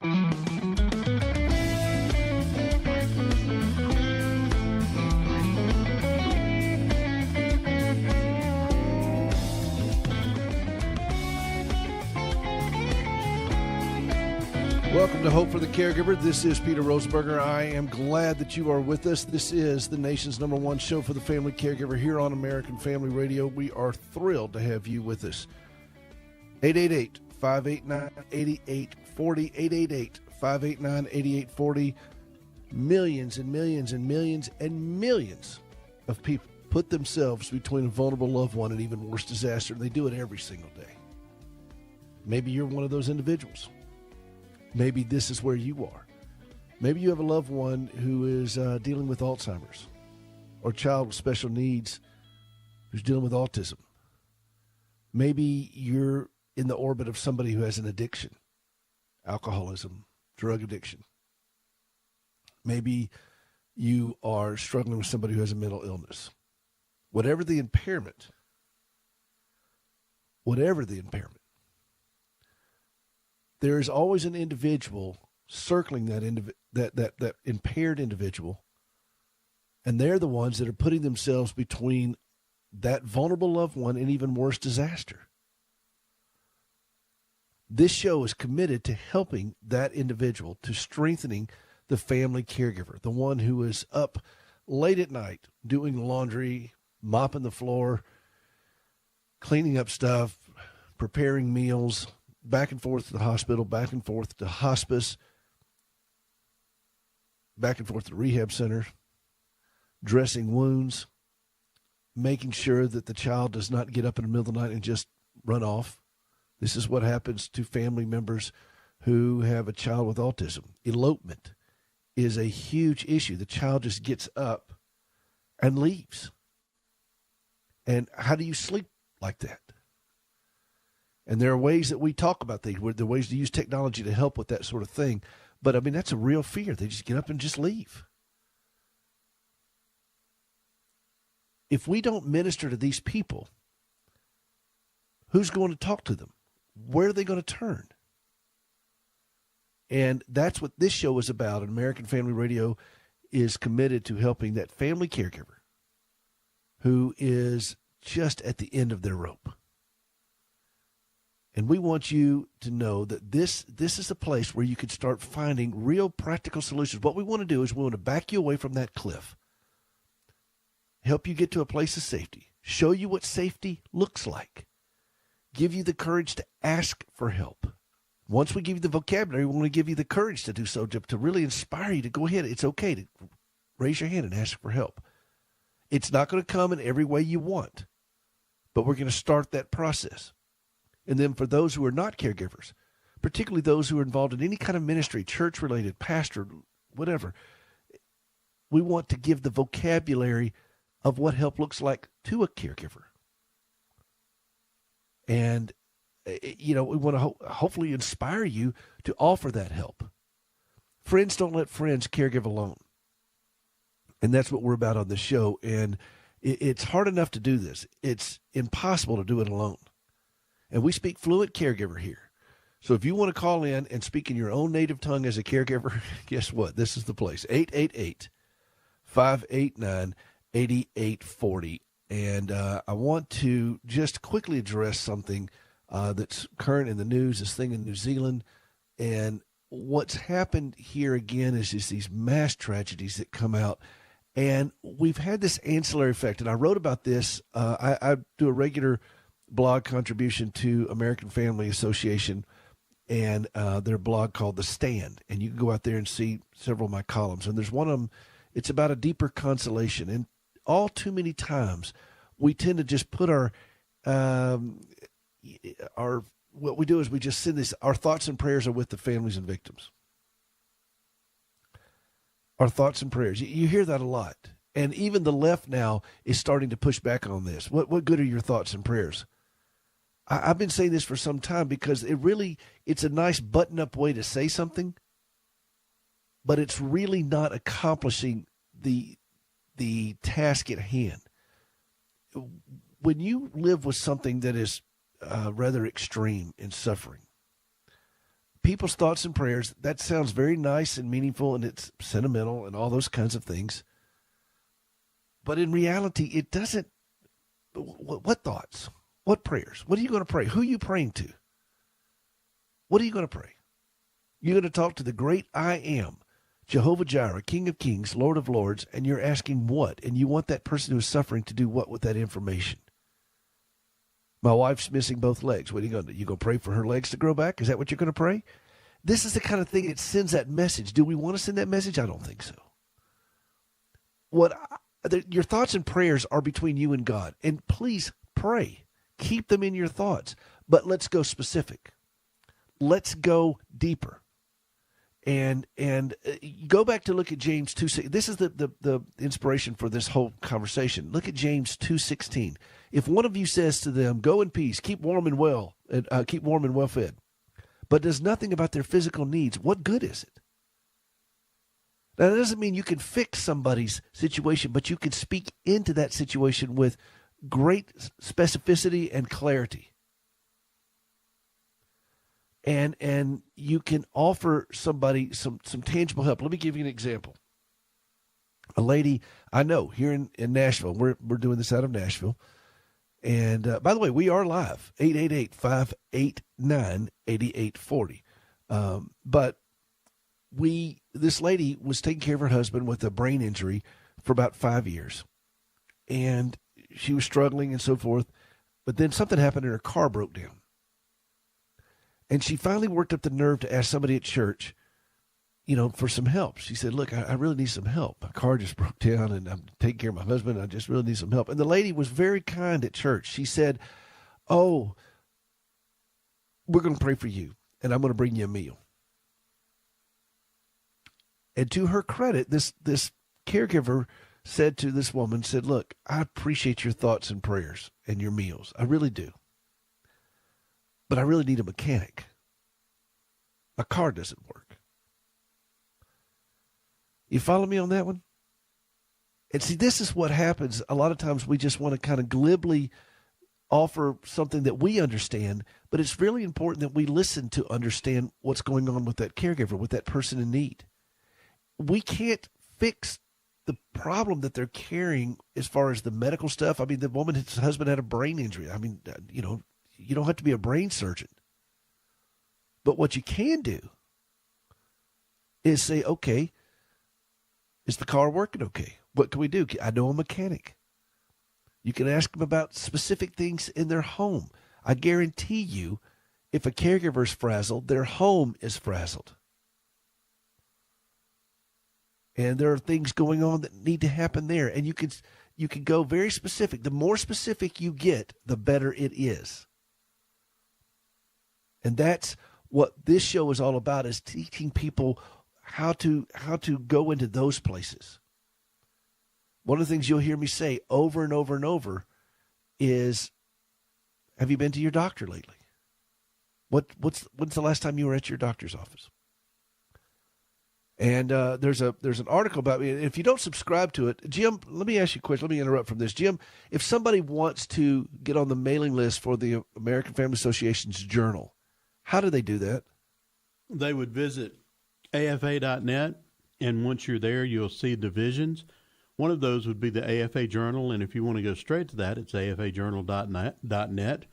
Welcome to Hope for the Caregiver. This is Peter Rosenberger. I am glad that you are with us. This is the nation's #1 show for the family caregiver here on American Family Radio. We are thrilled to have you with us. 888-589-8840, 888-589-8840. Millions and millions and millions and millions of people put themselves between a vulnerable loved one and even worse disaster. They do it every single day. Maybe you're one of those individuals. Maybe this is where you are. Maybe you have a loved one who is dealing with Alzheimer's, or a child with special needs who's dealing with autism. Maybe you're in the orbit of somebody who has an addiction, alcoholism, drug addiction. Maybe you are struggling with somebody who has a mental illness. Whatever the impairment, there is always an individual circling that impaired individual, and they're the ones that are putting themselves between that vulnerable loved one and even worse disaster. This show is committed to helping that individual, to strengthening the family caregiver, the one who is up late at night doing laundry, mopping the floor, cleaning up stuff, preparing meals, back and forth to the hospital, back and forth to hospice, back and forth to rehab center, dressing wounds, making sure that the child does not get up in the middle of the night and just run off. This is what happens to family members who have a child with autism. Elopement is a huge issue. The child just gets up and leaves. And how do you sleep like that? And there are ways that we talk about things, where there are ways to use technology to help with that sort of thing. But, I mean, that's a real fear. They just get up and just leave. If we don't minister to these people, who's going to talk to them? Where are they going to turn? And that's what this show is about. And American Family Radio is committed to helping that family caregiver who is just at the end of their rope. And we want you to know that this is a place where you can start finding real practical solutions. What we want to do is we want to back you away from that cliff, help you get to a place of safety, show you what safety looks like, give you the courage to ask for help. Once we give you the vocabulary, we want to give you the courage to do so, to really inspire you to go ahead. It's okay to raise your hand and ask for help. It's not going to come in every way you want, but we're going to start that process. And then for those who are not caregivers, particularly those who are involved in any kind of ministry, church-related, pastor, whatever, we want to give the vocabulary of what help looks like to a caregiver. And, we want to hopefully inspire you to offer that help. Friends don't let friends caregive alone. And that's what we're about on this show. And it's hard enough to do this. It's impossible to do it alone. And we speak fluent caregiver here. So if you want to call in and speak in your own native tongue as a caregiver, guess what? This is the place. 888-589-8840. And I want to just quickly address something that's current in the news, this thing in New Zealand. And what's happened here again is just these mass tragedies that come out. And we've had this ancillary effect. And I wrote about this. I do a regular blog contribution to American Family Association and their blog called The Stand. And you can go out there and see several of my columns. And there's one of them, it's about a deeper consolation. And all too many times we tend to just put our what we do is we just send this, our thoughts and prayers are with the families and victims. Our thoughts and prayers. You hear that a lot. And even the left now is starting to push back on this. What good are your thoughts and prayers? I've been saying this for some time because it's a nice button-up way to say something, but it's really not accomplishing the task at hand. When you live with something that is rather extreme in suffering, people's thoughts and prayers, that sounds very nice and meaningful, and it's sentimental and all those kinds of things. But in reality, it doesn't. What thoughts? What prayers? What are you going to pray? Who are you praying to? What are you going to pray? You're going to talk to the great I am, Jehovah Jireh, King of Kings, Lord of Lords, and you're asking what? And you want that person who is suffering to do what with that information? My wife's missing both legs. What are you going to do? You going to pray for her legs to grow back? Is that what you're going to pray? This is the kind of thing that sends that message. Do we want to send that message? I don't think so. Your thoughts and prayers are between you and God. And please pray. Keep them in your thoughts. But let's go specific. Let's go deeper. And go back to look at James 2:16. This is the inspiration for this whole conversation. Look at James 2:16. If one of you says to them, "Go in peace, keep warm and well fed," but does nothing about their physical needs, what good is it? Now, that doesn't mean you can fix somebody's situation, but you can speak into that situation with great specificity and clarity. And you can offer somebody some tangible help. Let me give you an example. A lady I know here in Nashville, we're doing this out of Nashville. And by the way, we are live, 888-589-8840. But this lady was taking care of her husband with a brain injury for about 5 years. And she was struggling and so forth. But then something happened and her car broke down. And she finally worked up the nerve to ask somebody at church, for some help. She said, "Look, I really need some help. My car just broke down and I'm taking care of my husband. I just really need some help." And the lady was very kind at church. She said, "Oh, we're going to pray for you and I'm going to bring you a meal." And to her credit, this caregiver said to this woman, "Look, I appreciate your thoughts and prayers and your meals. I really do. But I really need a mechanic. My car doesn't work." You follow me on that one? And see, this is what happens. A lot of times we just want to kind of glibly offer something that we understand, but it's really important that we listen to understand what's going on with that caregiver, with that person in need. We can't fix the problem that they're carrying as far as the medical stuff. I mean, the woman's husband had a brain injury. I mean, you don't have to be a brain surgeon. But what you can do is say, "Okay, is the car working okay? What can we do? I know a mechanic." You can ask them about specific things in their home. I guarantee you, if a caregiver is frazzled, their home is frazzled. And there are things going on that need to happen there. And you can go very specific. The more specific you get, the better it is. And that's what this show is all about, is teaching people how to go into those places. One of the things you'll hear me say over and over and over is, have you been to your doctor lately? When's the last time you were at your doctor's office? And there's an article about me. If you don't subscribe to it, Jim, let me ask you a question. Let me interrupt from this. Jim, if somebody wants to get on the mailing list for the American Family Association's journal, how do they do that? They would visit afa.net, and once you're there, you'll see divisions. One of those would be the AFA Journal, and if you want to go straight to that, it's afajournal.net,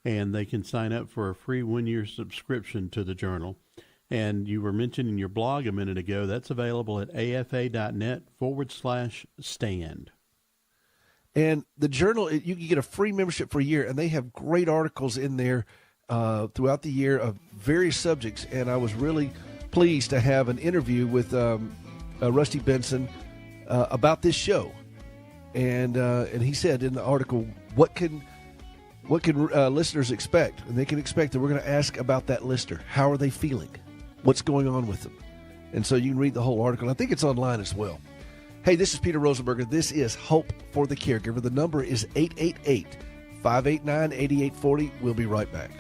and they can sign up for a free one-year subscription to the journal. And you were mentioning your blog a minute ago. That's available at afa.net/stand. And the journal, you can get a free membership for a year, and they have great articles in there throughout the year of various subjects. And I was really pleased to have an interview with Rusty Benson about this show. And he said in the article, what can listeners expect? And they can expect that we're going to ask about that listener. How are they feeling? What's going on with them? And so you can read the whole article. I think it's online as well. Hey, this is Peter Rosenberger. This is Hope for the Caregiver. The number is 888-589-8840. We'll be right back.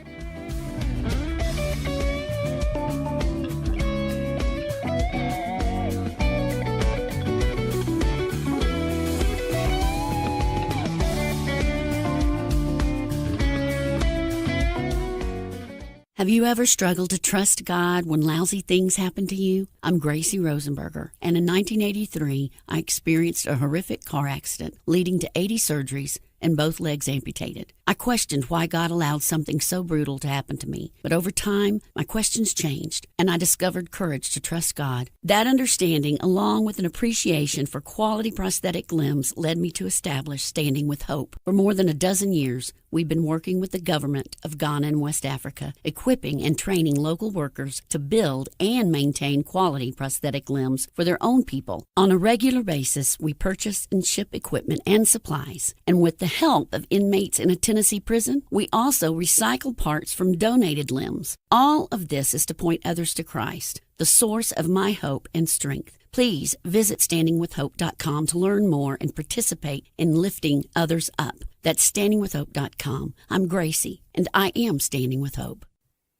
Have you ever struggled to trust God when lousy things happen to you? I'm Gracie Rosenberger, and in 1983, I experienced a horrific car accident leading to 80 surgeries and both legs amputated. I questioned why God allowed something so brutal to happen to me, but over time, my questions changed, and I discovered courage to trust God. That understanding, along with an appreciation for quality prosthetic limbs, led me to establish Standing with Hope. For more than a dozen years, we've been working with the government of Ghana and West Africa, equipping and training local workers to build and maintain quality prosthetic limbs for their own people. On a regular basis, we purchase and ship equipment and supplies, and with the help of inmates in a Tennessee prison, we also recycle parts from donated limbs. All of this is to point others to Christ, the source of my hope and strength. Please visit standingwithhope.com to learn more and participate in lifting others up. That's standingwithhope.com. I'm Gracie, and I am Standing with Hope.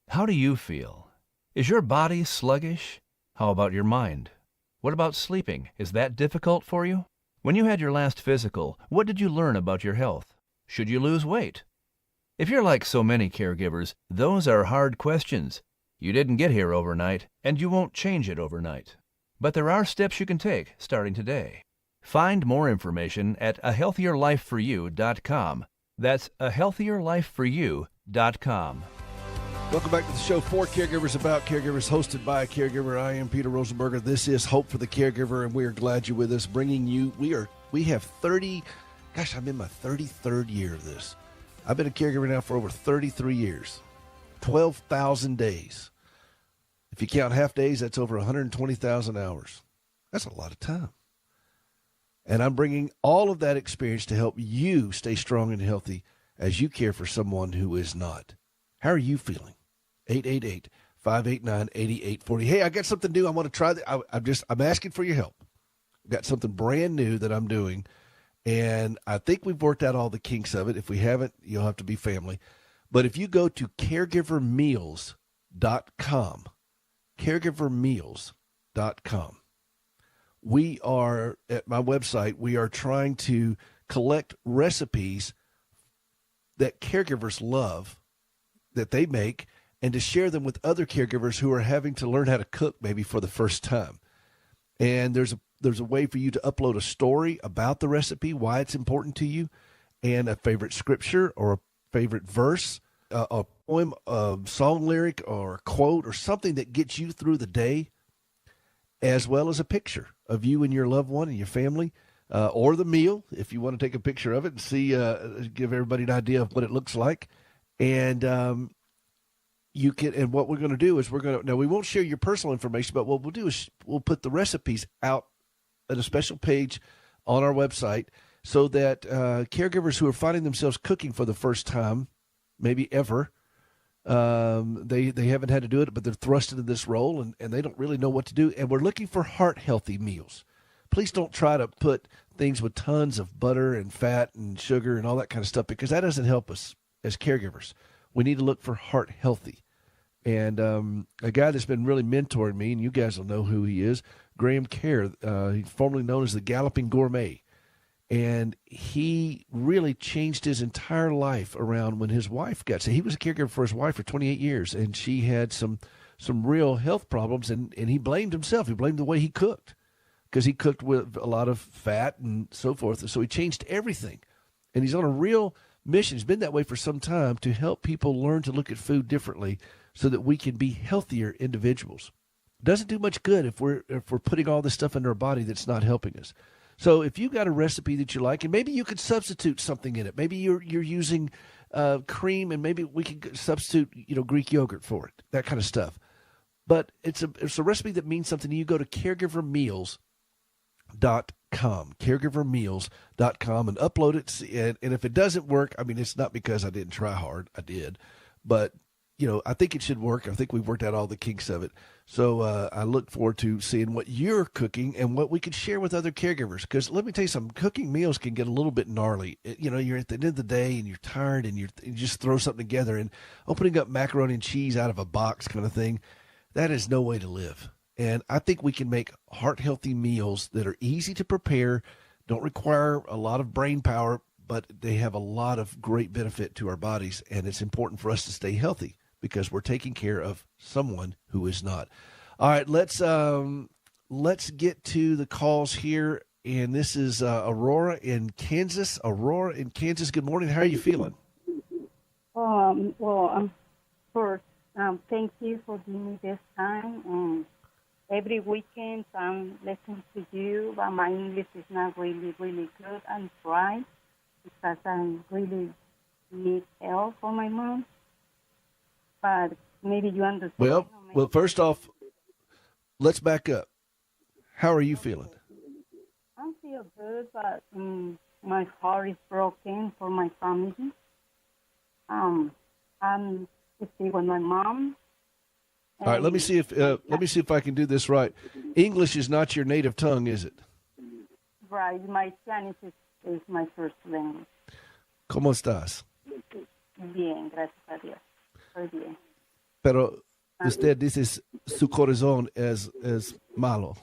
How do you feel? Is your body sluggish? How about your mind? What about sleeping? Is that difficult for you? When you had your last physical, what did you learn about your health? Should you lose weight? If you're like so many caregivers, those are hard questions. You didn't get here overnight, and you won't change it overnight. But there are steps you can take starting today. Find more information at ahealthierlifeforyou.com. That's ahealthierlifeforyou.com. Welcome back to the show, For Caregivers, About Caregivers, hosted by a caregiver. I am Peter Rosenberger. This is Hope for the Caregiver, and we are glad you're with us, bringing you, we have 30, gosh, I'm in my 33rd year of this. I've been a caregiver now for over 33 years, 12,000 days. If you count half days, that's over 120,000 hours. That's a lot of time. And I'm bringing all of that experience to help you stay strong and healthy as you care for someone who is not. How are you feeling? 888-589-8840. Hey, I got something new. I want to try. I'm asking for your help. I've got something brand new that I'm doing, and I think we've worked out all the kinks of it. If we haven't, you'll have to be family. But if you go to caregivermeals.com, caregivermeals.com, we are, at my website, we are trying to collect recipes that caregivers love, that they make, and to share them with other caregivers who are having to learn how to cook maybe for the first time. And there's a way for you to upload a story about the recipe, why it's important to you, and a favorite scripture or a favorite verse, a poem, a song lyric, or a quote, or something that gets you through the day, as well as a picture of you and your loved one and your family, or the meal, if you want to take a picture of it and see, give everybody an idea of what it looks like. And you can, and what we're going to do is now we won't share your personal information, but what we'll do is we'll put the recipes out at a special page on our website so that caregivers who are finding themselves cooking for the first time, maybe ever, they haven't had to do it, but they're thrust into this role and they don't really know what to do. And we're looking for heart-healthy meals. Please don't try to put things with tons of butter and fat and sugar and all that kind of stuff, because that doesn't help us as caregivers. We need to look for heart healthy. And a guy that's been really mentoring me, and you guys will know who he is, Graham Kerr, he's formerly known as the Galloping Gourmet. And he really changed his entire life around when his wife got sick. He was a caregiver for his wife for 28 years, and she had some real health problems, and he blamed himself. He blamed the way he cooked, because he cooked with a lot of fat and so forth. And so he changed everything. And he's on a real mission. He's been that way for some time, to help people learn to look at food differently so that we can be healthier individuals. It doesn't do much good if we're putting all this stuff in our body that's not helping us. So if you've got a recipe that you like, and maybe you could substitute something in it. Maybe you're using cream, and maybe we can substitute Greek yogurt for it, that kind of stuff. But it's a recipe that means something to you. Go to caregivermeals.com, and upload it. And if it doesn't work, I mean, it's not because I didn't try hard. I did. But, I think it should work. I think we've worked out all the kinks of it. So I look forward to seeing what you're cooking and what we can share with other caregivers. Because let me tell you something, cooking meals can get a little bit gnarly. You're at the end of the day and you're tired, and you just throw something together, and opening up macaroni and cheese out of a box kind of thing, that is no way to live. And I think we can make heart-healthy meals that are easy to prepare, don't require a lot of brain power, but they have a lot of great benefit to our bodies, and it's important for us to stay healthy. because we're taking care of someone who is not. All right, let's get to the calls here. And this is Aurora in Kansas. Aurora in Kansas, good morning. How are you feeling? First, thank you for giving me this time. And every weekend I'm listening to you, but my English is not really, really good. I'm trying because I really need help for my mom. But maybe you understand. Well, first off, let's back up. How are you feeling? I feel good, but my heart is broken for my family. I'm staying with my mom. All right, let me see if I can do this right. English is not your native tongue, is it? Right, my Spanish is my first language. ¿Cómo estás? Bien, gracias a Dios. Muy bien. Pero usted dice su corazón es malo.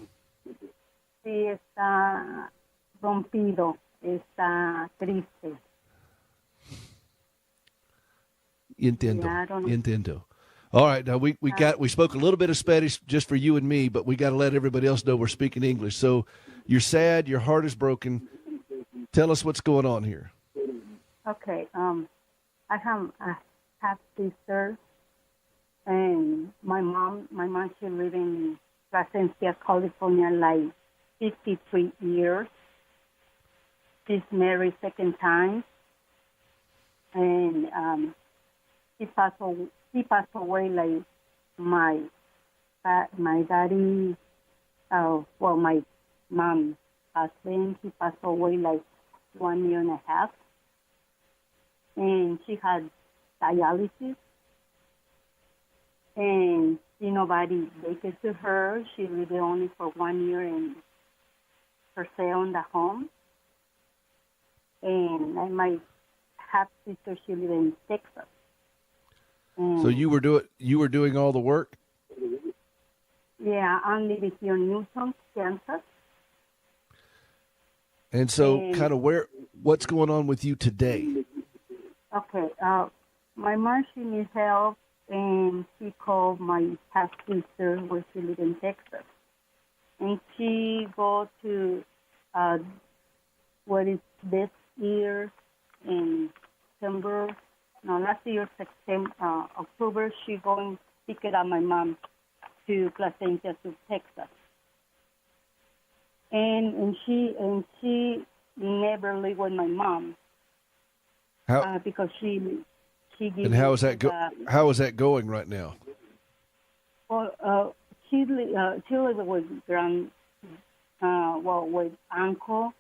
Sí, está rompido, está triste. Entiendo. All right, now we spoke a little bit of Spanish just for you and me, but we got to let everybody else know we're speaking English. So you're sad, your heart is broken. Tell us what's going on here. Okay, I have a half sister, and my mom she live in Placencia, California, like 53 years. She's married second time, and he passed away like my daddy. My mom's husband. He passed away like 1 year and a half, and she had dialysis, and nobody take it to her. She lived only for 1 year in her sale in the home, and my half sister she lived in Texas. So you were doing all the work? Yeah, I'm living here in Newton, Kansas. And so kind of what's going on with you today? Okay, my mom, she needs help, and she called my half-sister where she lives in Texas. And she go to, what is this year in September, last year, October, she going to pick it up my mom to Placencia, to Texas. And she never lived with my mom. How? Because she and how is that how is that going right now? Well, she lived with with uncle,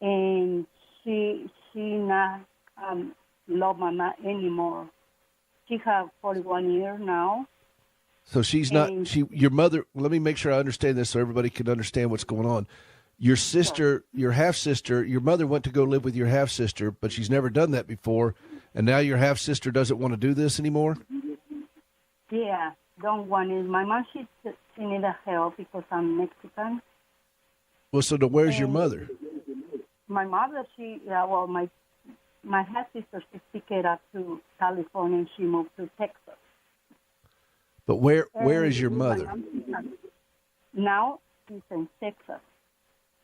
and she not love mama anymore. She have 41 years now. So she's not. Your mother. Let me make sure I understand this so everybody can understand what's going on. Your sister, your half sister, your mother went to go live with your half sister, but she's never done that before, and now your half sister doesn't want to do this anymore. Yeah, don't want it. My mom she need help because I'm Mexican. Well, so where's your mother? My mother, my half sister, she picked it up to California and she moved to Texas. But where is your mother? Now she's in Texas.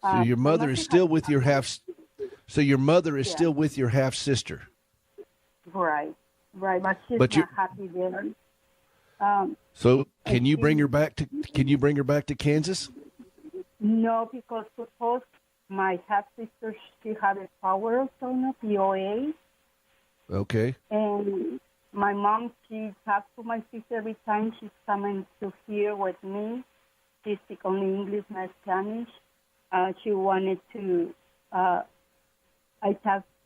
So your mother is still with your half. So your mother is still with your half sister. Right. But she's not happy there. So can you bring her back to? Can you bring her back to Kansas? No, because suppose my half sister she had a power of attorney, POA. Okay. And my mom, she talks to my sister every time she's coming to here with me. She speaks only English, not Spanish. She wanted to, I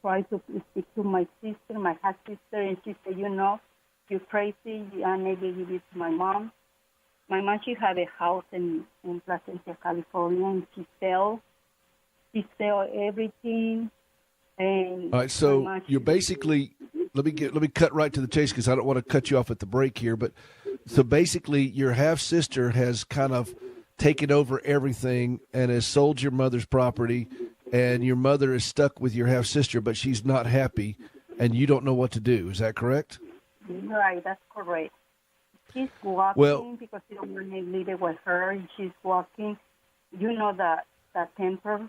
try to speak to my sister, my half sister, and she said, you're crazy, and maybe give it to my mom. My mom, she had a house in Placencia, California, and she sell everything. And all right, so you're basically, let me cut right to the chase because I don't want to cut you off at the break here. But so basically, your half sister has kind of taken over everything and has sold your mother's property, and your mother is stuck with your half sister, but she's not happy, and you don't know what to do. Is that correct? Right, that's correct. She's walking Well- because she don't want to leave it with her. And she's walking. You know that temper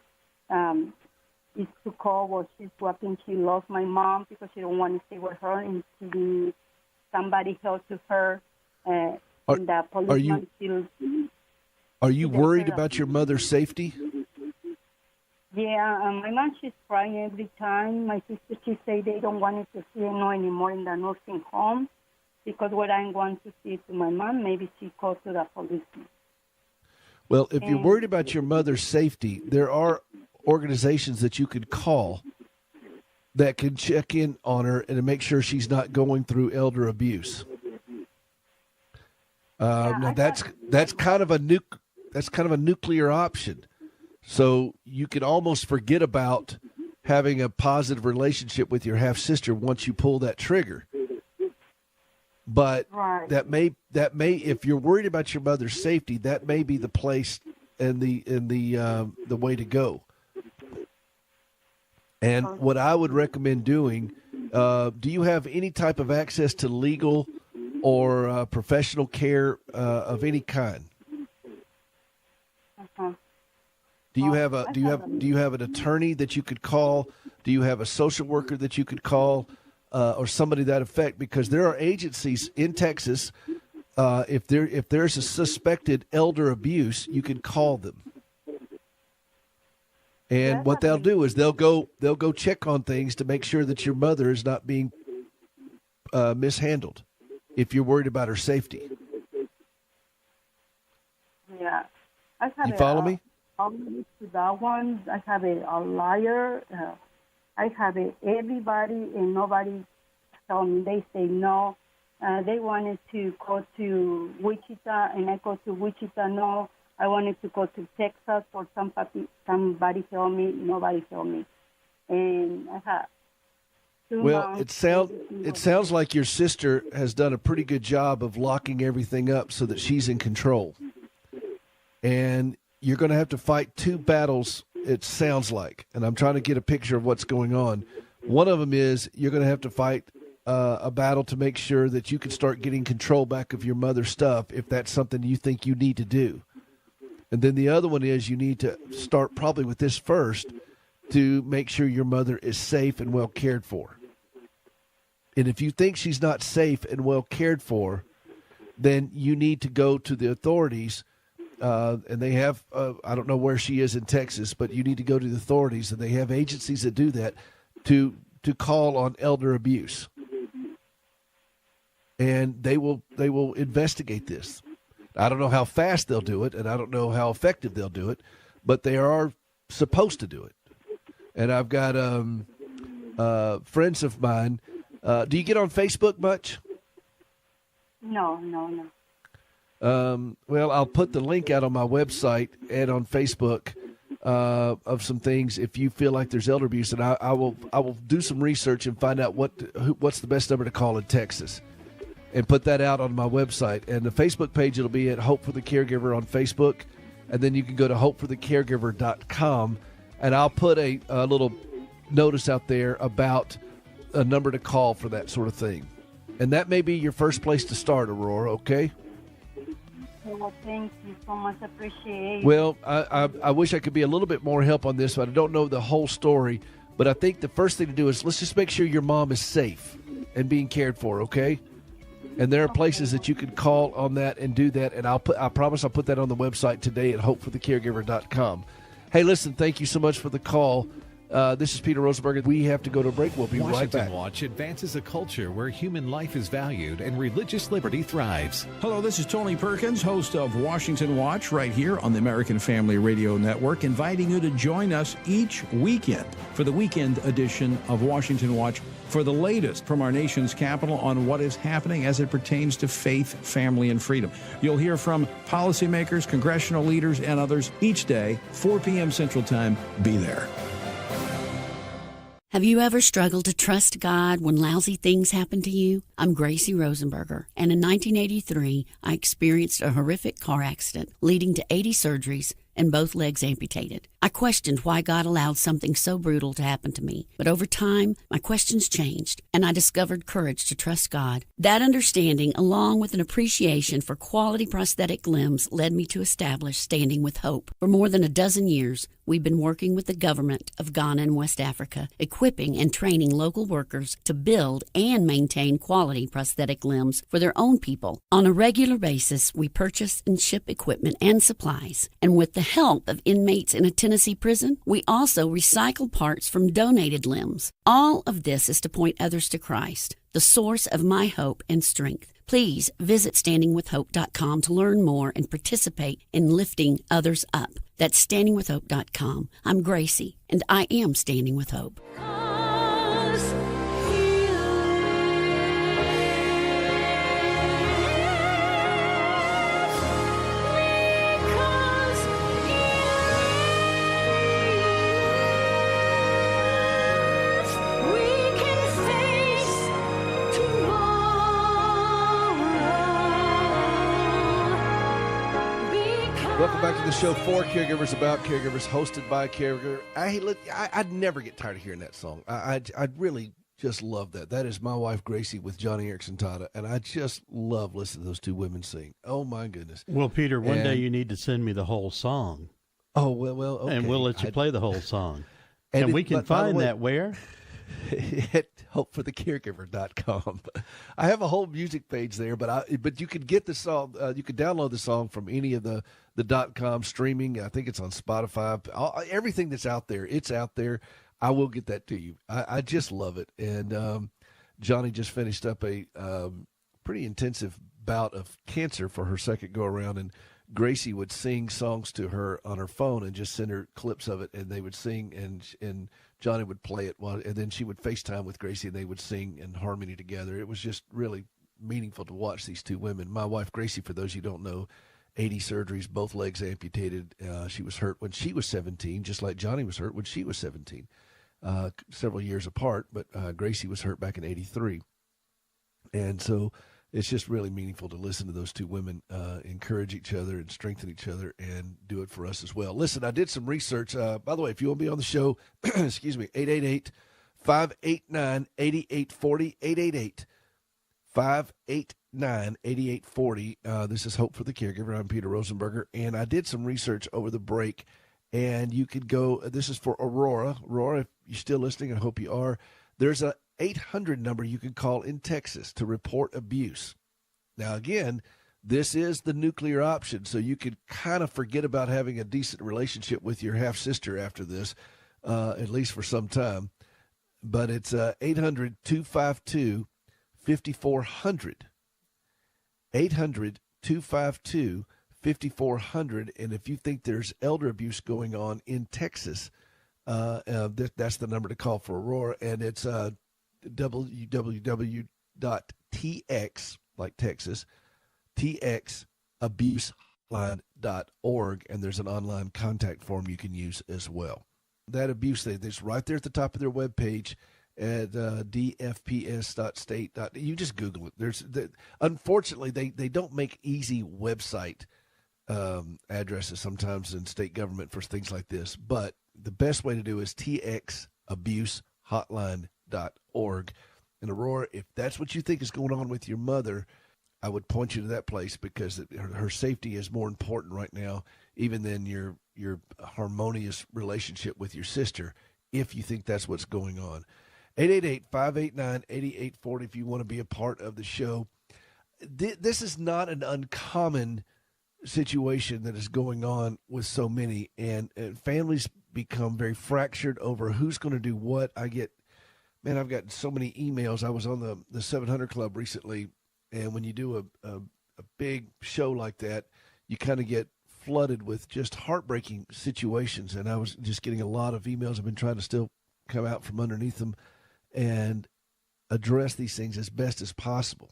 is too cold while she's walking. She loves my mom because she don't want to stay with her, and she needs somebody help to her. And the policeman Are you worried about your mother's safety? Yeah, my mom, she's crying every time. My sister, she say they don't want to see her no anymore in the nursing home because when I want to see to my mom, maybe she calls to the police. Well, if you're worried about your mother's safety, there are organizations that you could call that can check in on her and make sure she's not going through elder abuse. Now that's kind of a nuclear option. So you can almost forget about having a positive relationship with your half sister once you pull that trigger. But Right. that may if you're worried about your mother's safety, that may be the place and the way to go. And what I would recommend doing, do you have any type of access to legal or professional care of any kind? Uh-huh. Do you have an attorney that you could call? Do you have a social worker that you could call, or somebody to that effect? Because there are agencies in Texas. If there's a suspected elder abuse, you can call them. And what they'll do is they'll go check on things to make sure that your mother is not being mishandled. If you're worried about her safety, Yeah. I have you follow me? To that one, I have a liar. I have everybody and nobody told me. They say no. They wanted to go to Wichita, and I go to Wichita. No, I wanted to go to Texas for somebody told me. Nobody told me. And I have Well, it sounds like your sister has done a pretty good job of locking everything up so that she's in control. And you're going to have to fight two battles, it sounds like. And I'm trying to get a picture of what's going on. One of them is you're going to have to fight a battle to make sure that you can start getting control back of your mother's stuff if that's something you think you need to do. And then the other one is you need to start probably with this first to make sure your mother is safe and well cared for. And if you think she's not safe and well cared for, then you need to go to the authorities. And they have, I don't know where she is in Texas, but you need to go to the authorities, and they have agencies that do that to call on elder abuse. And they will investigate this. I don't know how fast they'll do it, and I don't know how effective they'll do it, but they are supposed to do it. And I've got friends of mine. Do you get on Facebook much? No. Well, I'll put the link out on my website and on Facebook of some things if you feel like there's elder abuse, and I will do some research and find out what's the best number to call in Texas, and put that out on my website. And the Facebook page, it'll be at Hope for the Caregiver on Facebook, and then you can go to hopeforthecaregiver.com, and I'll put a little notice out there about a number to call for that sort of thing. And that may be your first place to start, Aurora, okay? Well, thank you so much. Appreciate it. Well, I wish I could be a little bit more help on this, but I don't know the whole story. But I think the first thing to do is let's just make sure your mom is safe and being cared for, okay? And there are places that you can call on that and do that. And I promise I'll put that on the website today at hopeforthecaregiver.com. Hey, listen, thank you so much for the call. This is Peter Rosenberg. We have to go to a break. We'll be right back. Washington Watch advances a culture where human life is valued and religious liberty thrives. Hello, this is Tony Perkins, host of Washington Watch, right here on the American Family Radio Network, inviting you to join us each weekend for the weekend edition of Washington Watch for the latest from our nation's capital on what is happening as it pertains to faith, family, and freedom. You'll hear from policymakers, congressional leaders, and others each day, 4 p.m. Central Time. Be there. Have you ever struggled to trust God when lousy things happen to you? I'm Gracie Rosenberger, and in 1983, I experienced a horrific car accident leading to 80 surgeries and both legs amputated. I questioned why God allowed something so brutal to happen to me, but over time, my questions changed, and I discovered courage to trust God. That understanding, along with an appreciation for quality prosthetic limbs, led me to establish Standing with Hope. For more than a dozen years, we've been working with the government of Ghana and West Africa, equipping and training local workers to build and maintain quality prosthetic limbs for their own people. On a regular basis, we purchase and ship equipment and supplies, and with the help of inmates in a Tennessee prison, we also recycle parts from donated limbs. All of this is to point others to Christ, the source of my hope and strength. Please visit standingwithhope.com to learn more and participate in lifting others up. That's standingwithhope.com. I'm Gracie, and I am Standing with Hope. Welcome back to the show for caregivers, about caregivers, hosted by a caregiver. I'd never get tired of hearing that song. I'd really just love that. That is my wife, Gracie, with Johnny Erickson Tata, and I just love listening to those two women sing. Oh, my goodness. Well, Peter, one day you need to send me the whole song. Oh, well, okay. And we'll let you play the whole song. And we can find that where? At hopeforthecaregiver.com. I have a whole music page there, but you can get the song. You can download the song from any of the .com streaming. I think it's on Spotify. Everything that's out there, it's out there. I will get that to you. I just love it. And Johnny just finished up a pretty intensive bout of cancer for her second go around, and Gracie would sing songs to her on her phone and just send her clips of it, and they would sing, and Johnny would play it, and then she would FaceTime with Gracie, and they would sing in harmony together. It was just really meaningful to watch these two women. My wife, Gracie, for those you don't know, 80 surgeries, both legs amputated. She was hurt when she was 17, just like Johnny was hurt when she was 17, several years apart, but Gracie was hurt back in 83. And so it's just really meaningful to listen to those two women encourage each other and strengthen each other and do it for us as well. Listen, I did some research. By the way, if you want to be on the show, excuse me, 888-589-8840, 888-589-8840. This is Hope for the Caregiver. I'm Peter Rosenberger, and I did some research over the break, and you could go, this is for Aurora. Aurora, if you're still listening, I hope you are. There's a 800 number you can call in Texas to report abuse. Now, again, this is the nuclear option, so you could kind of forget about having a decent relationship with your half-sister after this, at least for some time. But it's 800-252-5400. 800-252-5400. And if you think there's elder abuse going on in Texas, that's the number to call for Aurora. And it's www.tx, like Texas, txabuseline.org, and there's an online contact form you can use as well. That abuse thing, it's right there at the top of their webpage at dfps.state. You just Google it. Unfortunately, they don't make easy website addresses sometimes in state government for things like this, but the best way to do is txabusehotline.org. And Aurora, if that's what you think is going on with your mother, I would point you to that place, because her safety is more important right now, even than your harmonious relationship with your sister, if you think that's what's going on. 888-589-8840 if you want to be a part of the show. This is not an uncommon situation that is going on with so many, and families become very fractured over who's going to do what. I've gotten so many emails. I was on the 700 Club recently, and when you do a big show like that, you kind of get flooded with just heartbreaking situations, and I was just getting a lot of emails. I've been trying to still come out from underneath them and address these things as best as possible.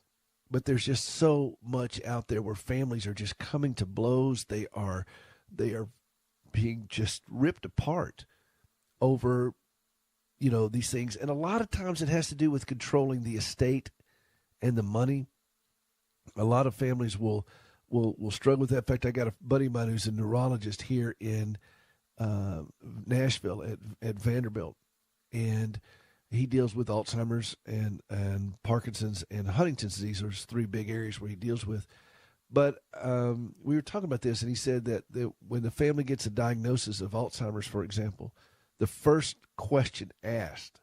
But there's just so much out there where families are just coming to blows. They are being just ripped apart over, these things. And a lot of times it has to do with controlling the estate and the money. A lot of families will will struggle with that. In fact, I got a buddy of mine who's a neurologist here in Nashville at Vanderbilt, and he deals with Alzheimer's and Parkinson's and Huntington's disease. There's three big areas where he deals with. But we were talking about this, and he said that when the family gets a diagnosis of Alzheimer's, for example, the first question asked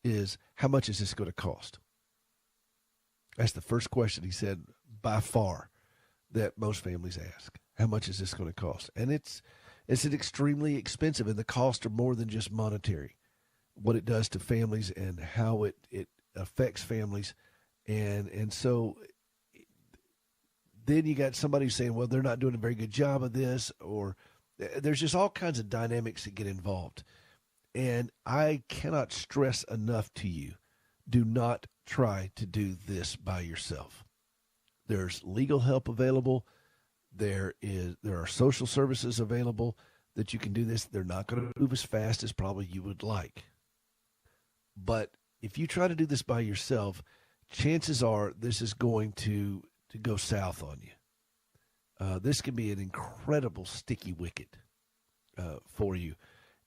is, how much is this going to cost? That's the first question, he said, by far, that most families ask. How much is this going to cost? And it's an extremely expensive, and the costs are more than just monetary. What it does to families and how it affects families. And so then you got somebody saying, well, they're not doing a very good job of this, or there's just all kinds of dynamics that get involved. And I cannot stress enough to you, do not try to do this by yourself. There's legal help available. There are social services available that you can do this. They're not going to move as fast as probably you would like. But if you try to do this by yourself, chances are this is going to go south on you. This can be an incredible sticky wicket for you.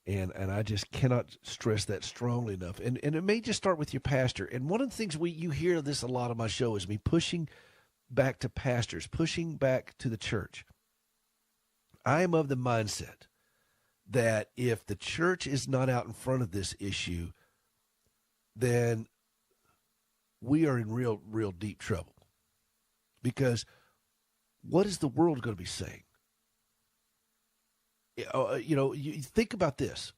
And I just cannot stress that strongly enough. And it may just start with your pastor. And one of the things you hear this a lot on my show is me pushing back to pastors, pushing back to the church. I am of the mindset that if the church is not out in front of this issue, then we are in real, real deep trouble. Because what is the world going to be saying? You think about this.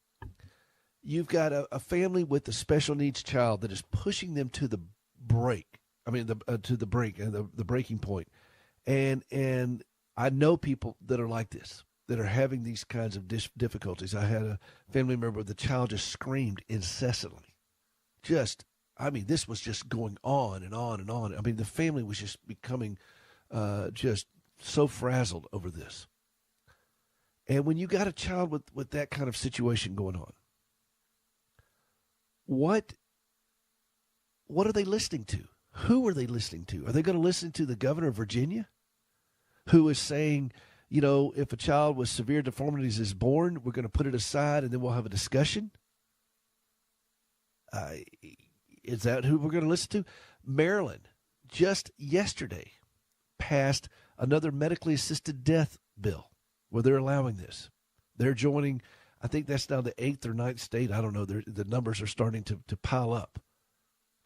You've got a family with a special needs child that is pushing them to the break. To the brink and the breaking point. And I know people that are like this, that are having these kinds of difficulties. I had a family member, the child just screamed incessantly. This was just going on and on and on. The family was just becoming just so frazzled over this. And when you got a child with that kind of situation going on, what are they listening to? Who are they listening to? Are they going to listen to the governor of Virginia, who is saying, if a child with severe deformities is born, we're going to put it aside and then we'll have a discussion? Is that who we're going to listen to? Maryland, just yesterday, passed another medically assisted death bill where they're allowing this. They're joining, I think that's now the 8th or 9th state. I don't know. The numbers are starting to pile up.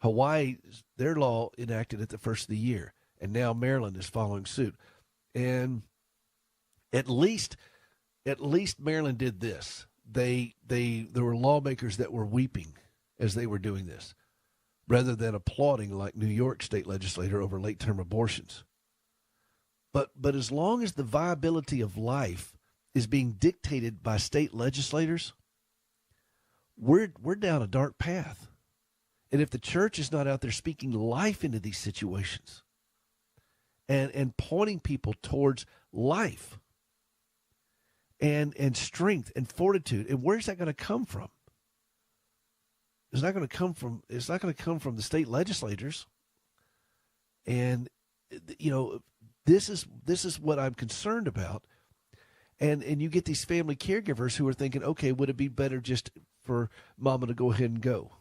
Hawaii, their law enacted at the first of the year, and now Maryland is following suit. And at least Maryland did this. There were lawmakers that were weeping as they were doing this, rather than applauding like New York state legislator over late-term abortions. But as long as the viability of life is being dictated by state legislators, we're down a dark path. And if the church is not out there speaking life into these situations and pointing people towards life and strength and fortitude, and where's that going to come from? It's not going to come from the state legislators. And this is what I'm concerned about. And you get these family caregivers who are thinking, okay, would it be better just for mama to go ahead and go?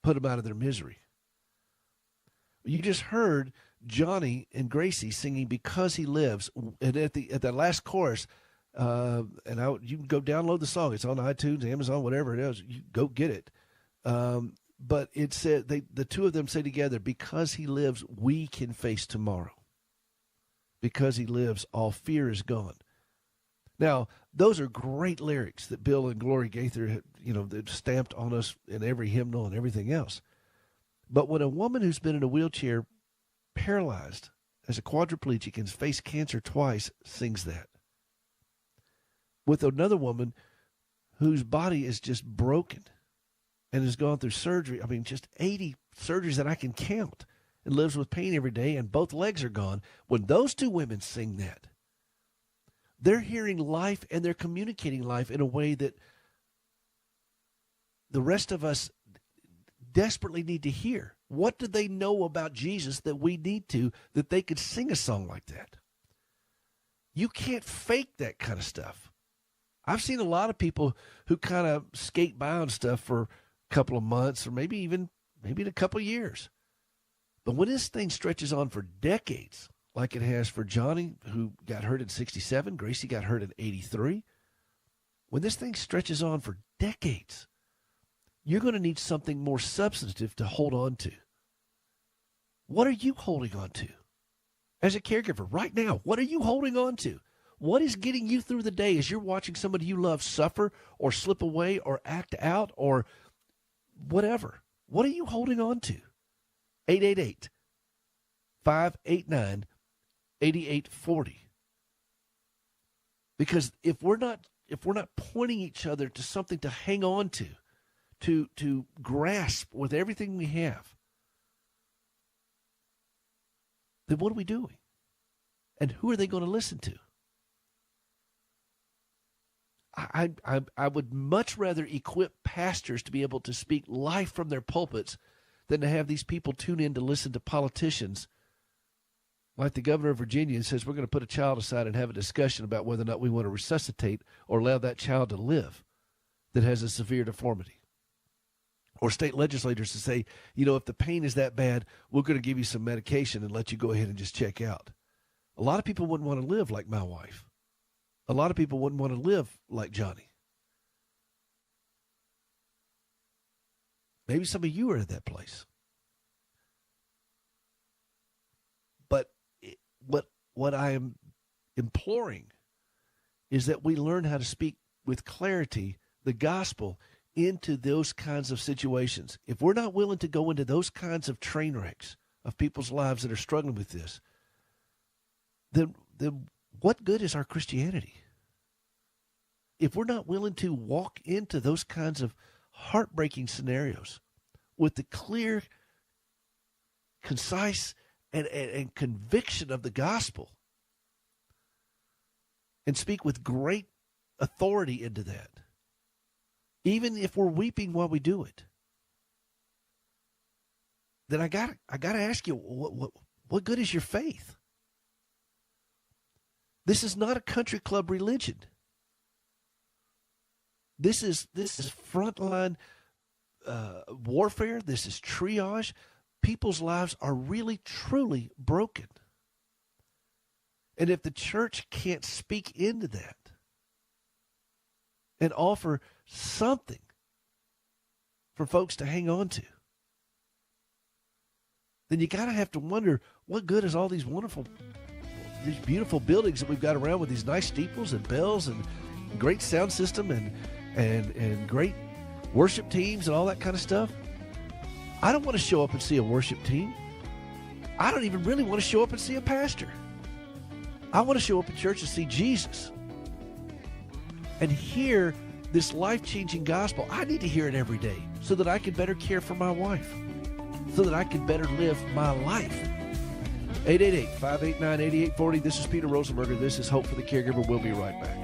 Put them out of their misery. You just heard Johnny and Gracie singing "Because He Lives," and at that last chorus, you can go download the song. It's on iTunes, Amazon, whatever it is. You go get it. But it said the two of them say together, "Because He lives, we can face tomorrow. Because He lives, all fear is gone." Now, those are great lyrics that Bill and Gloria Gaither, that stamped on us in every hymnal and everything else. But when a woman who's been in a wheelchair, paralyzed as a quadriplegic, and has faced cancer twice, sings that, with another woman whose body is just broken and has gone through surgery, just 80 surgeries that I can count, and lives with pain every day, and both legs are gone, when those two women sing that, they're hearing life and they're communicating life in a way that the rest of us desperately need to hear. What do they know about Jesus that we need to, that they could sing a song like that? You can't fake that kind of stuff. I've seen a lot of people who kind of skate by on stuff for a couple of months or maybe a couple of years. But when this thing stretches on for decades, like it has for Johnny, who got hurt in 67, Gracie got hurt in 83, when this thing stretches on for decades, you're going to need something more substantive to hold on to. What are you holding on to? As a caregiver, right now, what are you holding on to? What is getting you through the day as you're watching somebody you love suffer or slip away or act out or whatever? What are you holding on to? 888-589-8840. Because if we're not pointing each other to something to hang on to grasp with everything we have, then what are we doing? And who are they going to listen to? I would much rather equip pastors to be able to speak life from their pulpits than to have these people tune in to listen to politicians like the governor of Virginia and says we're going to put a child aside and have a discussion about whether or not we want to resuscitate or allow that child to live that has a severe deformity. Or state legislators to say, if the pain is that bad, we're going to give you some medication and let you go ahead and just check out. A lot of people wouldn't want to live like my wife. A lot of people wouldn't want to live like Johnny. Maybe some of you are at that place. But what I am imploring is that we learn how to speak with clarity the gospel into those kinds of situations. If we're not willing to go into those kinds of train wrecks of people's lives that are struggling with this, then what good is our Christianity? If we're not willing to walk into those kinds of heartbreaking scenarios with the clear, concise, and conviction of the gospel and speak with great authority into that, even if we're weeping while we do it, then I got to ask you, what good is your faith? This is not a country club religion. This is frontline warfare. This is triage. People's lives are really, truly broken. And if the church can't speak into that and offer something for folks to hang on to, then you got to have to wonder, what good is all these beautiful buildings that we've got around with these nice steeples and bells and great sound system and great worship teams and all that kind of stuff? I don't want to show up and see a worship team. I don't even really want to show up and see a pastor. I want to show up in church and see Jesus and hear this life-changing gospel. I need to hear it every day so that I can better care for my wife, so that I can better live my life. 888-589-8840. This is Peter Rosenberger. This is Hope for the Caregiver. We'll be right back.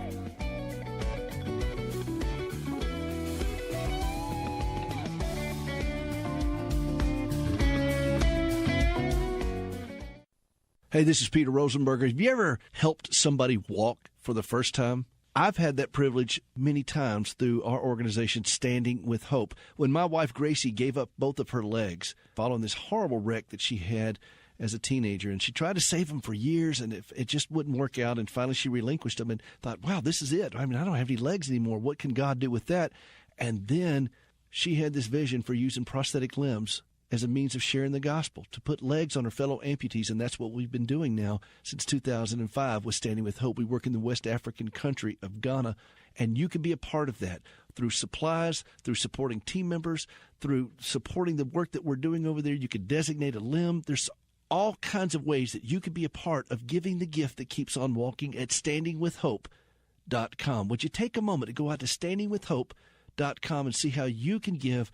Hey, this is Peter Rosenberger. Have you ever helped somebody walk for the first time? I've had that privilege many times through our organization, Standing with Hope. When my wife, Gracie, gave up both of her legs following this horrible wreck that she had as a teenager, and she tried to save them for years, and it just wouldn't work out, and finally she relinquished them and thought, wow, this is it. I mean, I don't have any legs anymore. What can God do with that? And then she had this vision for using prosthetic limbs as a means of sharing the gospel, to put legs on her fellow amputees, and that's what we've been doing now since 2005 with Standing with Hope. We work in the West African country of Ghana, and you can be a part of that through supplies, through supporting team members, through supporting the work that we're doing over there. You could designate a limb. There's all kinds of ways that you can be a part of giving the gift that keeps on walking at standingwithhope.com. Would you take a moment to go out to standingwithhope.com and see how you can give?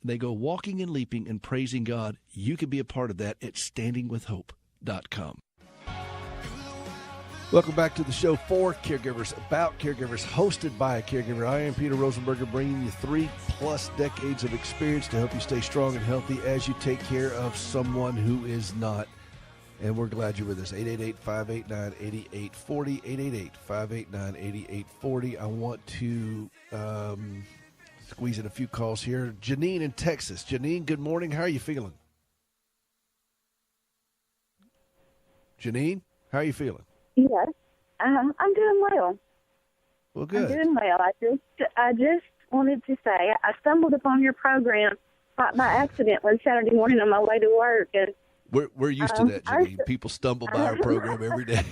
They go walking and leaping and praising God. You can be a part of that at standingwithhope.com. Welcome back to the show for caregivers, about caregivers, hosted by a caregiver. I am Peter Rosenberger, bringing you 3+ decades of experience to help you stay strong and healthy as you take care of someone who is not. And we're glad you're with us. 888-589-8840, 888-589-8840. I want to squeeze in a few calls here. Janine in Texas. Janine, good morning. How are you feeling? Janine, how are you feeling? Yes, I'm doing well. Well, good. I'm doing well. I just wanted to say I stumbled upon your program by accident one Saturday morning on my way to work, and we're used to that, Janine. People stumble by our program every day.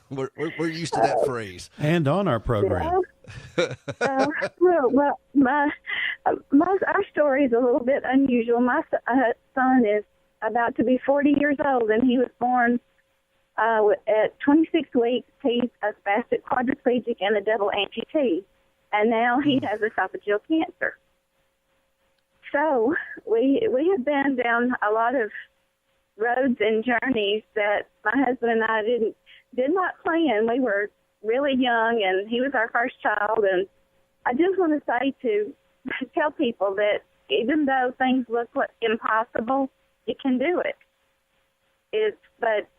we're used to that phrase. And on our program. Well, our story is a little bit unusual. My son is about to be 40 years old, and he was born at 26 weeks. He's a spastic quadriplegic and a double amputee, and now he has esophageal cancer. So we have been down a lot of roads and journeys that my husband and I did not plan. We were really young, and he was our first child. And I just want to say tell people that even though things look impossible, you can do it. But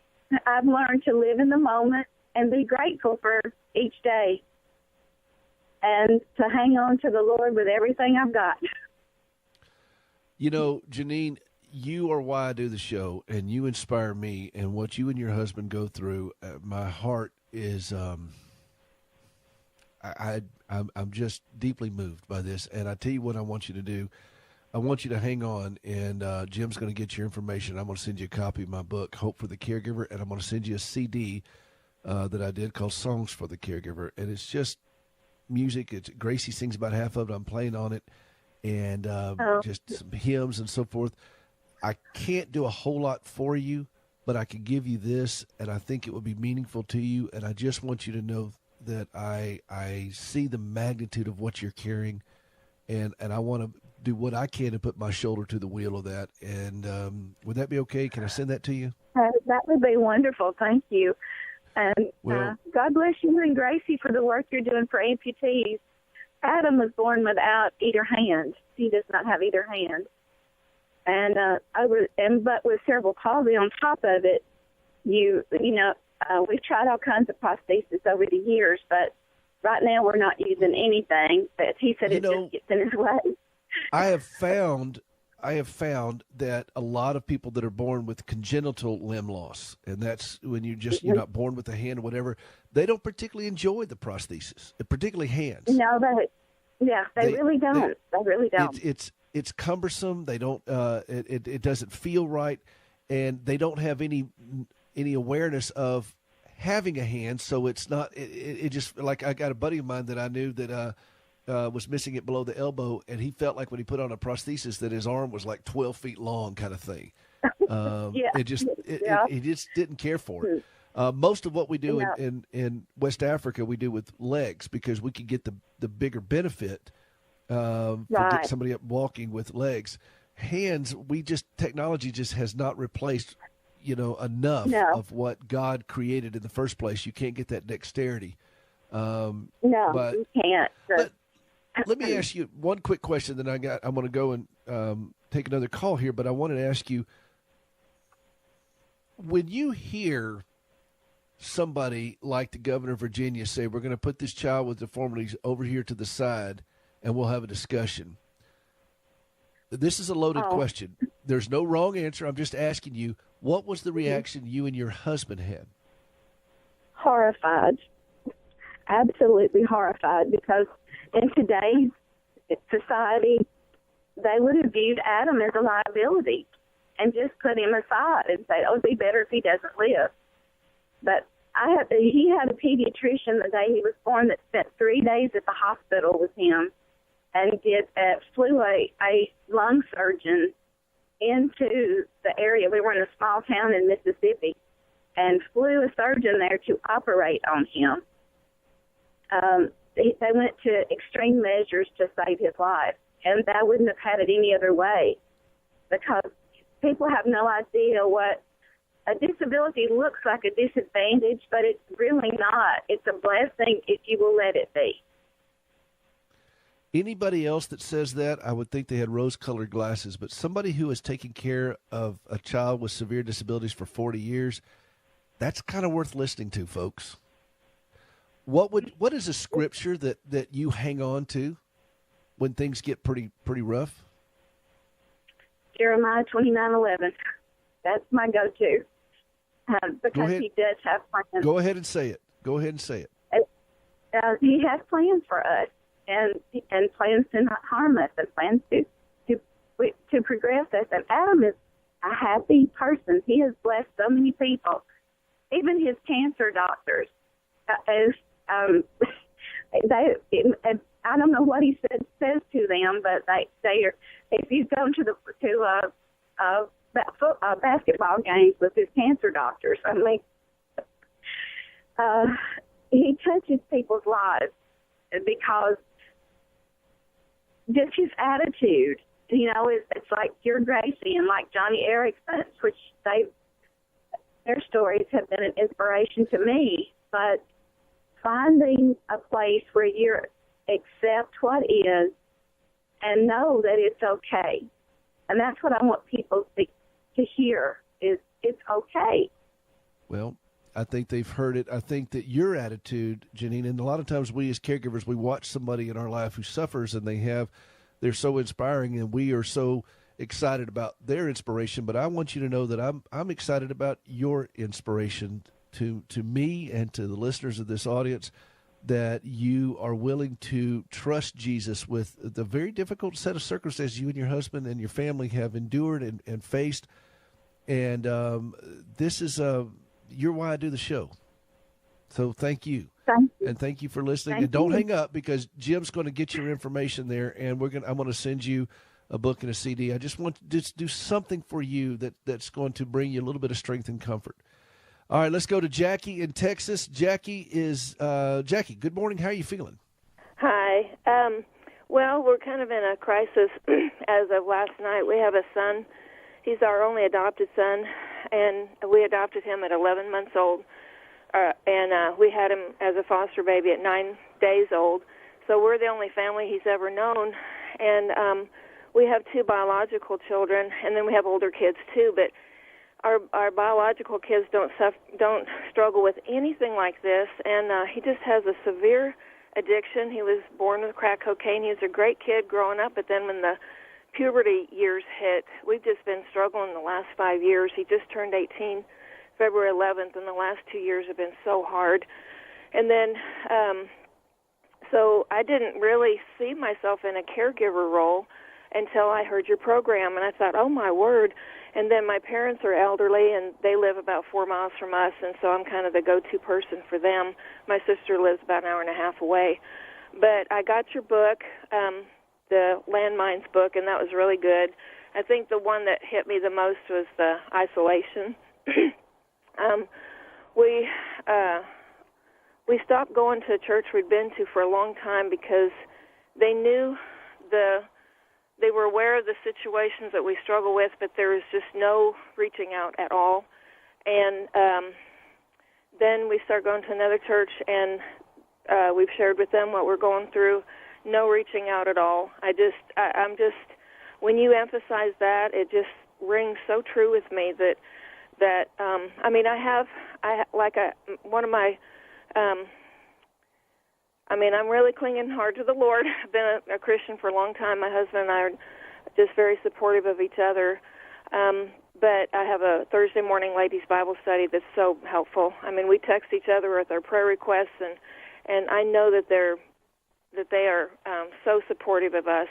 I've learned to live in the moment and be grateful for each day, and to hang on to the Lord with everything I've got. You know, Janine, you are why I do the show, and you inspire me. And what you and your husband go through, my heart is, I'm just deeply moved by this. And I tell you what I want you to do. I want you to hang on, and Jim's going to get your information. I'm going to send you a copy of my book, Hope for the Caregiver, and I'm going to send you a CD that I did called Songs for the Caregiver. And it's just music. Gracie sings about half of it. I'm playing on it, and just some hymns and so forth. I can't do a whole lot for you, but I can give you this, and I think it would be meaningful to you. And I just want you to know that I see the magnitude of what you're carrying, and I want to do what I can to put my shoulder to the wheel of that. And would that be okay? Can I send that to you? That would be wonderful. Thank you. And God bless you and Gracie for the work you're doing for amputees. Adam was born without either hand. He does not have either hand. And but with cerebral palsy on top of it, we've tried all kinds of prosthesis over the years, but right now we're not using anything. But he said it just gets in his way. I have found that a lot of people that are born with congenital limb loss, and that's when you're not born with a hand or whatever, they don't particularly enjoy the prosthesis, particularly hands. No, they really don't. They really don't. It's cumbersome. They don't. It doesn't feel right, and they don't have any awareness of having a hand. So it's not. It just, like, I got a buddy of mine that I knew that was missing it below the elbow, and he felt like when he put on a prosthesis that his arm was like 12 feet long, kind of thing. He just didn't care for it. Most of what we do in West Africa, we do with legs, because we can get the bigger benefit. For get somebody up walking with legs. Hands, technology just has not replaced, enough of what God created in the first place. You can't get that dexterity. But you can't. Let me ask you one quick question. Then I'm going to go and take another call here. But I wanted to ask you, when you hear somebody like the governor of Virginia say, "We're going to put this child with deformities over here to the side, and we'll have a discussion." This is a loaded question. There's no wrong answer. I'm just asking you, what was the reaction you and your husband had? Horrified. Absolutely horrified, because in today's society, they would have viewed Adam as a liability and just put him aside and say, "Oh, it'd be better if he doesn't live." But he had a pediatrician the day he was born that spent 3 days at the hospital with him, and flew a lung surgeon into the area. We were in a small town in Mississippi, and flew a surgeon there to operate on him. They went to extreme measures to save his life, and I wouldn't have had it any other way, because people have no idea what a disability looks like. A disadvantage, but it's really not. It's a blessing if you will let it be. Anybody else that says that, I would think they had rose-colored glasses. But somebody who has taken care of a child with severe disabilities for 40 years, that's kind of worth listening to, folks. What is a scripture that you hang on to when things get pretty rough? Jeremiah 29:11. That's my go-to because he does have plans. Go ahead and say it. Go ahead and say it. He has plans for us, and plans to not harm us, and plans to progress us. And Adam is a happy person. He has blessed so many people, even his cancer doctors. I don't know what he says to them, but they are. If you go to basketball games with his cancer doctors, I mean, he touches people's lives because just his attitude, it's like your Gracie and like Johnny Erickson's, which their stories have been an inspiration to me. But finding a place where you accept what is and know that it's okay. And that's what I want people to hear is it's okay. Well, I think they've heard it. I think that your attitude, Janine, and a lot of times we as caregivers, we watch somebody in our life who suffers and they're so inspiring and we are so excited about their inspiration. But I want you to know that I'm excited about your inspiration to me and to the listeners of this audience, that you are willing to trust Jesus with the very difficult set of circumstances you and your husband and your family have endured and faced. And this is you're why I do the show. So thank you. And thank you for listening. And don't hang up, because Jim's going to get your information there, and I'm going to send you a book and a CD. I just want to do something for you that's going to bring you a little bit of strength and comfort. All right, let's go to Jackie in Texas. Jackie, good morning. How are you feeling? Hi. Well, we're kind of in a crisis as of last night. We have a son. He's our only adopted son, and we adopted him at 11 months old, and we had him as a foster baby at 9 days old. So we're the only family he's ever known, and we have 2 biological children, and then we have older kids too, but our biological kids don't struggle with anything like this, and he just has a severe addiction. He was born with crack cocaine. He was a great kid growing up, but then when the puberty years hit, we've just been struggling the last 5 years. He just turned 18 February 11th, and the last 2 years have been so hard. And then so I didn't really see myself in a caregiver role until I heard your program, and I thought, oh, my word. And then my parents are elderly, and they live about 4 miles from us, and so I'm kind of the go-to person for them. My sister lives about an hour and a half away. But I got your book, the Landmines book, and that was really good. I think the one that hit me the most was the isolation. We stopped going to a church we'd been to for a long time because they knew they were aware of the situations that we struggle with, but there was just no reaching out at all. And then we started going to another church, and we've shared with them what we're going through. No reaching out at all. I'm just, when you emphasize that, it just rings so true with me that I mean, I'm really clinging hard to the Lord. I've been a Christian for a long time. My husband and I are just very supportive of each other. But I have a Thursday morning ladies' Bible study that's so helpful. I mean, we text each other with our prayer requests, and I know that they are so supportive of us.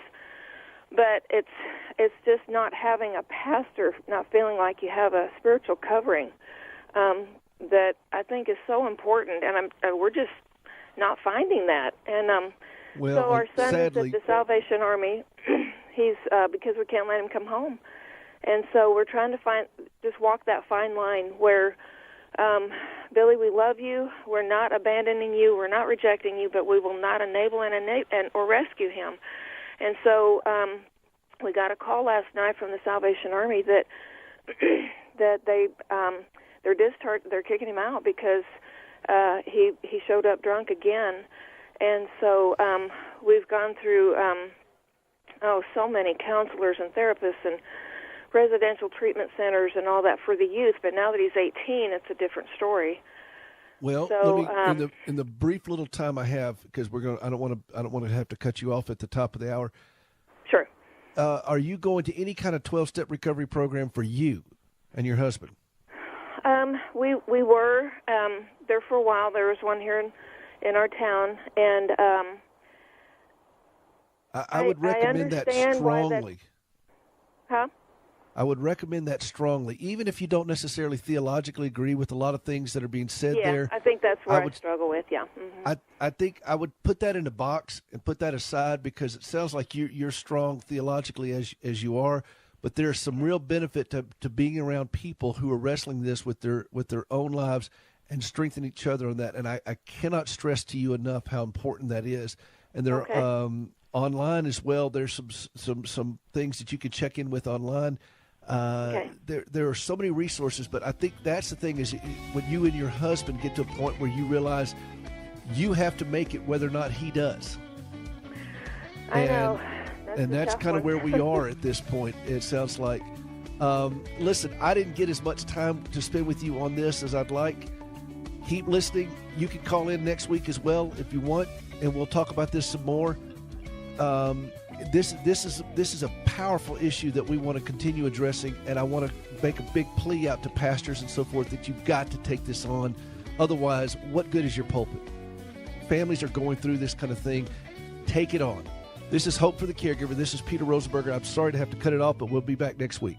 But it's just not having a pastor, not feeling like you have a spiritual covering that I think is so important, and we're just not finding that. And so our son sadly, is at the Salvation Army. He's because we can't let him come home, and so we're trying to just walk that fine line where, Billy, we love you. We're not abandoning you. We're not rejecting you, but we will not enable or rescue him. And so we got a call last night from the Salvation Army that they're kicking him out because he showed up drunk again, And so we've gone through, so many counselors and therapists and residential treatment centers and all that for the youth. But now that he's 18, it's a different story. Well, So, let me in the brief little time I have, because I don't want to have to cut you off at the top of the hour. Sure. Are you going to any kind of 12-step recovery program for you and your husband? We were there for a while. There was one here in our town, and I would recommend that strongly. Huh? I would recommend that strongly, even if you don't necessarily theologically agree with a lot of things that are being said there. I think that's where I struggle with, yeah. Mm-hmm. I think I would put that in a box and put that aside, because it sounds like you're strong theologically as you are, but there's some real benefit to being around people who are wrestling this with their own lives and strengthen each other on that. And I cannot stress to you enough how important that is. And there are online as well. There's some things that you can check in with online. There are so many resources, but I think that's the thing, is when you and your husband get to a point where you realize you have to make it whether or not he does. I know. That's kind of where we are at this point, it sounds like. Listen, I didn't get as much time to spend with you on this as I'd like. Keep listening. You can call in next week as well if you want, and we'll talk about this some more. This is a powerful issue that we want to continue addressing, and I want to make a big plea out to pastors and so forth that you've got to take this on. Otherwise, what good is your pulpit? Families are going through this kind of thing. Take it on. This is Hope for the Caregiver. This is Peter Rosenberger. I'm sorry to have to cut it off, but we'll be back next week.